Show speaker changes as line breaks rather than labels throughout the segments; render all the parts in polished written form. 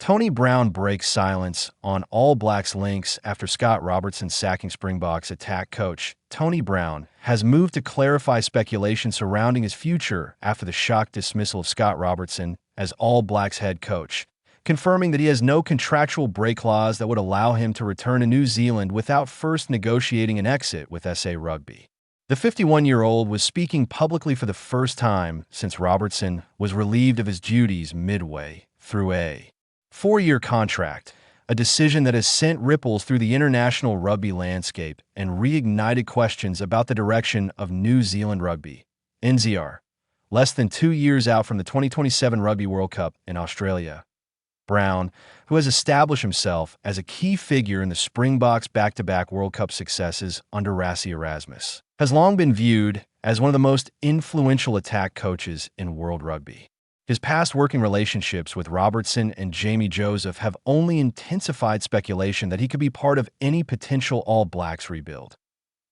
Tony Brown breaks silence on All Blacks links after Scott Robertson sacking Springboks attack coach. Tony Brown has moved to clarify speculation surrounding his future after the shock dismissal of Scott Robertson as All Blacks head coach, confirming that he has no contractual break clause that would allow him to return to New Zealand without first negotiating an exit with SA Rugby. The 51-year-old was speaking publicly for the first time since Robertson was relieved of his duties midway through a four-year contract, a decision that has sent ripples through the international rugby landscape and reignited questions about the direction of New Zealand Rugby, NZR, less than 2 years out from the 2027 Rugby World Cup in Australia. Brown, who has established himself as a key figure in the Springboks' back-to-back World Cup successes under Rassie Erasmus, has long been viewed as one of the most influential attack coaches in world rugby. His past working relationships with Robertson and Jamie Joseph have only intensified speculation that he could be part of any potential All Blacks rebuild.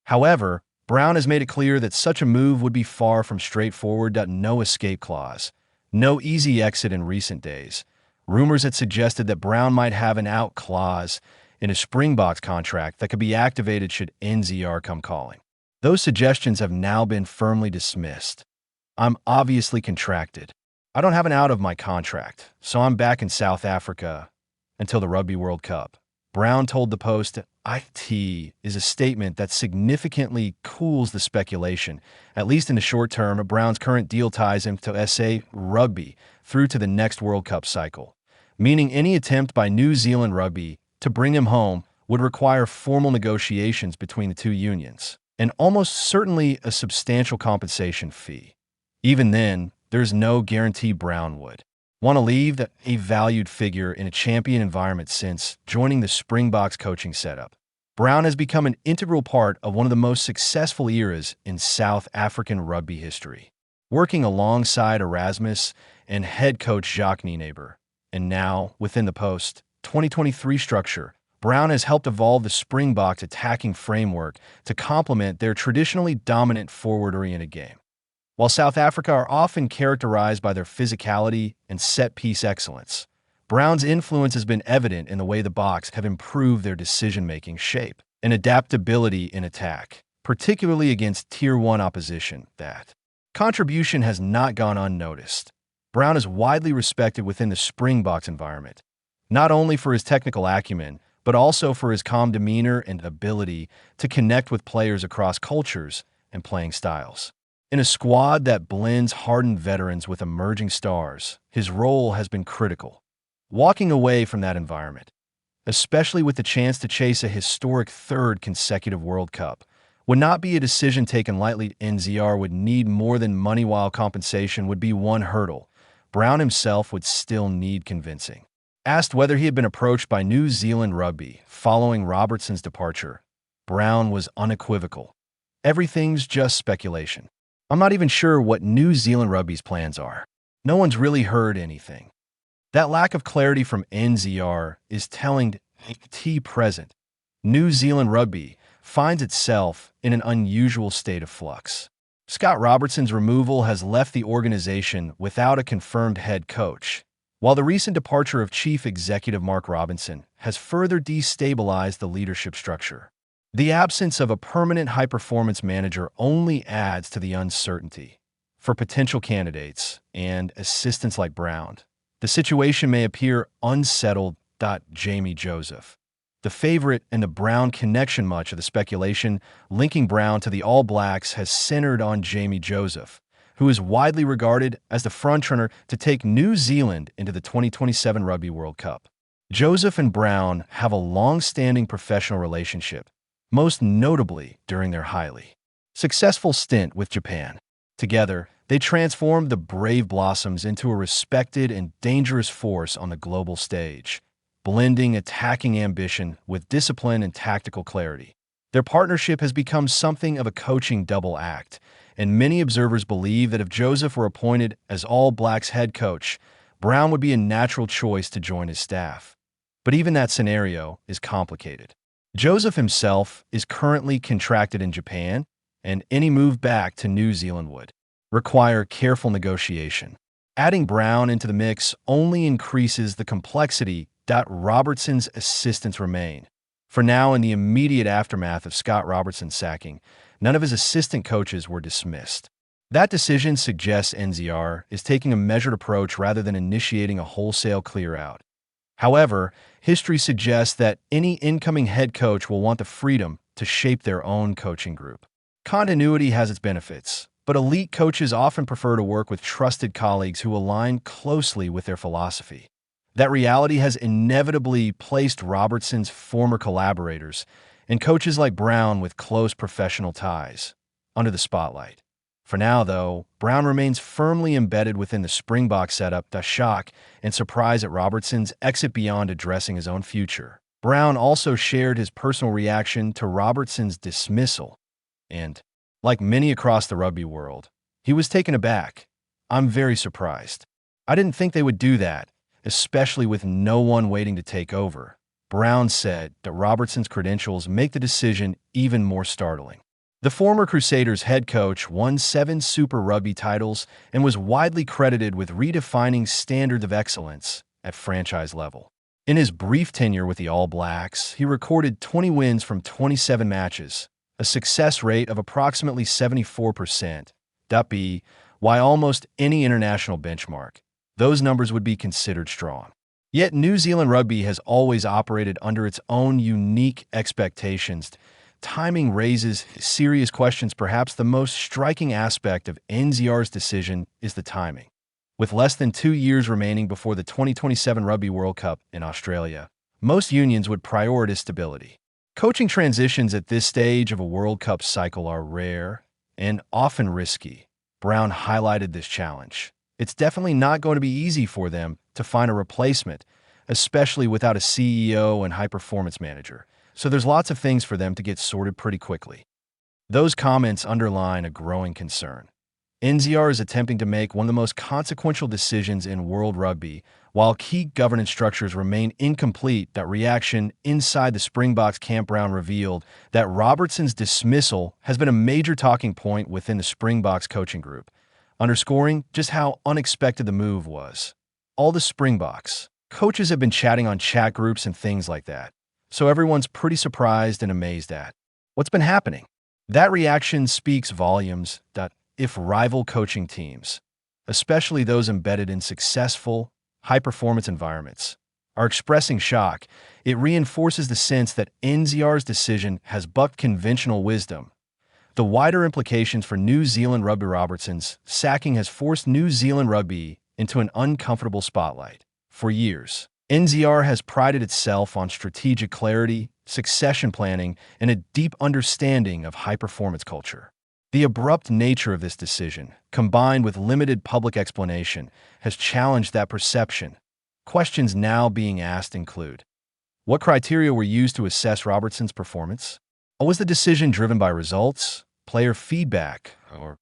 However, Brown has made it clear that such a move would be far from straightforward. No escape clause, no easy exit in recent days. Rumors had suggested that Brown might have an out clause in a Springboks contract that could be activated should NZR come calling. Those suggestions have now been firmly dismissed. "I'm obviously contracted. I don't have an out of my contract, so I'm back in South Africa until the Rugby World Cup," Brown told the Post. "It is a statement that significantly cools the speculation. At least in the short term, Brown's current deal ties him to SA Rugby through to the next World Cup cycle, meaning any attempt by New Zealand Rugby to bring him home would require formal negotiations between the two unions, and almost certainly a substantial compensation fee. Even then, there's no guarantee Brown would want to leave a valued figure in a champion environment since joining the Springboks coaching setup. Brown has become an integral part of one of the most successful eras in South African rugby history, working alongside Erasmus and head coach Jacques Nienaber. And now, within the post-2023 structure, Brown has helped evolve the Springboks attacking framework to complement their traditionally dominant forward-oriented game. While South Africa are often characterized by their physicality and set-piece excellence, Brown's influence has been evident in the way the Boks have improved their decision-making shape and adaptability in attack, particularly against Tier 1 opposition. That contribution has not gone unnoticed. Brown is widely respected within the Springboks environment, not only for his technical acumen, but also for his calm demeanor and ability to connect with players across cultures and playing styles. In a squad that blends hardened veterans with emerging stars, his role has been critical. Walking away from that environment, especially with the chance to chase a historic third consecutive World Cup, would not be a decision taken lightly. NZR would need more than money, while compensation would be one hurdle. Brown himself would still need convincing. Asked whether he had been approached by New Zealand Rugby following Robertson's departure, Brown was unequivocal. "Everything's just speculation. I'm not even sure what New Zealand Rugby's plans are. No one's really heard anything." That lack of clarity from NZR is telling. Present, New Zealand Rugby finds itself in an unusual state of flux. Scott Robertson's removal has left the organization without a confirmed head coach, while the recent departure of Chief Executive Mark Robinson has further destabilized the leadership structure. The absence of a permanent high-performance manager only adds to the uncertainty. For potential candidates and assistants like Brown, the situation may appear unsettled. Jamie Joseph, the favorite in the Brown connection. Much of the speculation linking Brown to the All Blacks has centered on Jamie Joseph, who is widely regarded as the frontrunner to take New Zealand into the 2027 Rugby World Cup. Joseph and Brown have a long-standing professional relationship, most notably during their highly successful stint with Japan. Together, they transformed the Brave Blossoms into a respected and dangerous force on the global stage, blending attacking ambition with discipline and tactical clarity. Their partnership has become something of a coaching double act, and many observers believe that if Joseph were appointed as All Blacks head coach, Brown would be a natural choice to join his staff. But even that scenario is complicated. Joseph himself is currently contracted in Japan, and any move back to New Zealand would require careful negotiation. Adding Brown into the mix only increases the complexity that Robertson's assistants remain. For now, in the immediate aftermath of Scott Robertson's sacking, none of his assistant coaches were dismissed. That decision suggests NZR is taking a measured approach rather than initiating a wholesale clear-out. However, history suggests that any incoming head coach will want the freedom to shape their own coaching group. Continuity has its benefits, but elite coaches often prefer to work with trusted colleagues who align closely with their philosophy. That reality has inevitably placed Robertson's former collaborators and coaches like Brown with close professional ties under the spotlight. For now, though, Brown remains firmly embedded within the Springboks setup. The shock and surprise at Robertson's exit beyond addressing his own future. Brown also shared his personal reaction to Robertson's dismissal, and, like many across the rugby world, he was taken aback. "I'm very surprised. I didn't think they would do that, especially with no one waiting to take over." Brown said that Robertson's credentials make the decision even more startling. The former Crusaders head coach won 7 Super Rugby titles and was widely credited with redefining standards of excellence at franchise level. In his brief tenure with the All Blacks, he recorded 20 wins from 27 matches, a success rate of approximately 74%. While almost any international benchmark, those numbers would be considered strong. Yet New Zealand Rugby has always operated under its own unique expectations. Timing raises serious questions. Perhaps the most striking aspect of NZR's decision is the timing. With less than 2 years remaining before the 2027 Rugby World Cup in Australia, most unions would prioritize stability. Coaching transitions at this stage of a World Cup cycle are rare and often risky. Brown highlighted this challenge. It's definitely not going to be easy for them to find a replacement, especially without a CEO and high-performance manager. So there's lots of things for them to get sorted pretty quickly. Those comments underline a growing concern. NZR is attempting to make one of the most consequential decisions in world rugby, while key governance structures remain incomplete. That reaction inside the Springboks camp. Brown revealed that Robertson's dismissal has been a major talking point within the Springboks coaching group, underscoring just how unexpected the move was. All the Springboks coaches have been chatting on chat groups and things like that, so everyone's pretty surprised and amazed at what's been happening. That reaction speaks volumes. If rival coaching teams, especially those embedded in successful, high-performance environments, are expressing shock, it reinforces the sense that NZR's decision has bucked conventional wisdom. The wider implications for New Zealand Rugby. Robertson's sacking has forced New Zealand Rugby into an uncomfortable spotlight. For years, NZR has prided itself on strategic clarity, succession planning, and a deep understanding of high-performance culture. The abrupt nature of this decision, combined with limited public explanation, has challenged that perception. Questions now being asked include: what criteria were used to assess Robertson's performance? Or was the decision driven by results, player feedback, or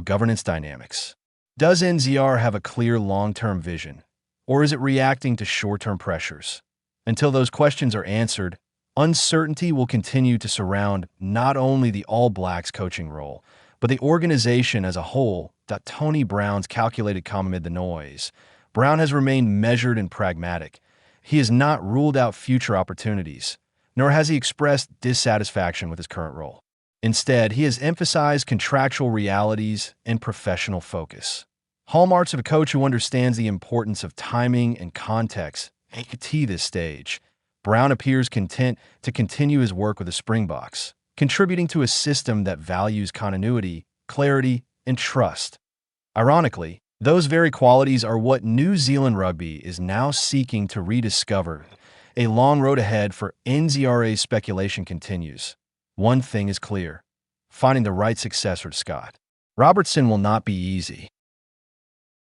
governance dynamics? Does NZR have a clear long-term vision, or is it reacting to short-term pressures? Until those questions are answered, uncertainty will continue to surround not only the All Blacks coaching role, but the organization as a whole. Tony Brown's calculated calm amid the noise. Brown has remained measured and pragmatic. He has not ruled out future opportunities, nor has he expressed dissatisfaction with his current role. Instead, he has emphasized contractual realities and professional focus, hallmarks of a coach who understands the importance of timing and context. At this stage, Brown appears content to continue his work with the Springboks, contributing to a system that values continuity, clarity, and trust. Ironically, those very qualities are what New Zealand Rugby is now seeking to rediscover. A long road ahead for NZRA's speculation continues. One thing is clear: finding the right successor to Scott Robertson will not be easy.